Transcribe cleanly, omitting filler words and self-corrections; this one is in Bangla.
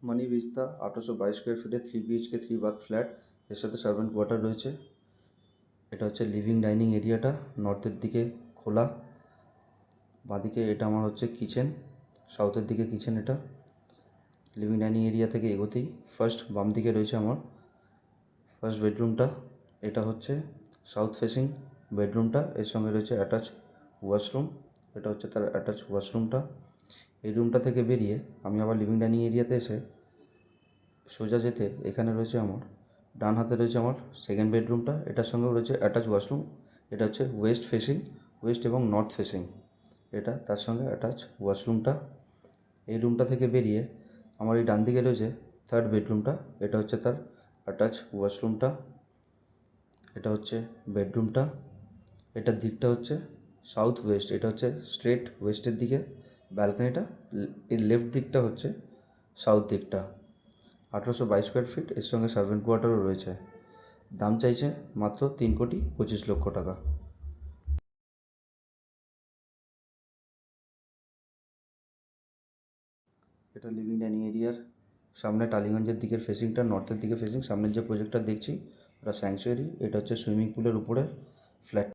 মানি ভিস্তা 1822 স্কোয়ার ফিটে 3 BHK 3 বাথ ফ্ল্যাট, এর সাথে সার্ভেন্ট কোয়ার্টার রয়েছে। এটা হচ্ছে লিভিং ডাইনিং এরিয়াটা, নর্থের দিকে খোলা। বাঁদিকে এটা আমার হচ্ছে কিচেন, সাউথের দিকে কিচেন। এটা লিভিং ডাইনিং এরিয়া থেকে এগোতেই ফার্স্ট বাম দিকে রয়েছে আমার ফার্স্ট বেডরুমটা। এটা হচ্ছে সাউথ ফেসিং বেডরুমটা, এর সঙ্গে রয়েছে অ্যাটাচ ওয়াশরুম। এটা হচ্ছে তার অ্যাটাচ ওয়াশরুমটা। এই রুমটা থেকে বেরিয়ে আমি আবার লিভিং ডাইনিং এরিয়াতে এসে সোজা যেতে এখানে রয়েছে আমার ডান হাতে রয়েছে আমার সেকেন্ড বেডরুমটা, এটার সঙ্গেও রয়েছে অ্যাটাচ ওয়াশরুম। এটা হচ্ছে ওয়েস্ট ফেসিং, ওয়েস্ট এবং নর্থ ফেসিং, এটা তার সঙ্গে অ্যাটাচ ওয়াশরুমটা। এই রুমটা থেকে বেরিয়ে আমার এই ডান দিকে রয়েছে থার্ড বেডরুমটা, এটা হচ্ছে তার অ্যাটাচ ওয়াশরুমটা। এটা হচ্ছে বেডরুমটা, এটার দিকটা হচ্ছে সাউথ ওয়েস্ট, এটা হচ্ছে স্ট্রেট ওয়েস্টের দিকে ব্যালকনিটা। এর লেফট দিকটা হচ্ছে সাউথ দিকটা। 1822 স্কোয়ার ফিট, এর সঙ্গে সার্ভেন্ট কোয়ার্টারও রয়েছে। দাম চাইছে মাত্র 3,25,00,000 টাকা। এটা লিভিং ডাইনিং এরিয়ার সামনে টালিগঞ্জের দিকের ফেসিংটা, নর্থের দিকে ফেসিং। সামনের যে প্রজেক্টটা দেখছি ওটা স্যাংচুয়ারি। এটা হচ্ছে সুইমিং পুলের উপরে ফ্ল্যাট।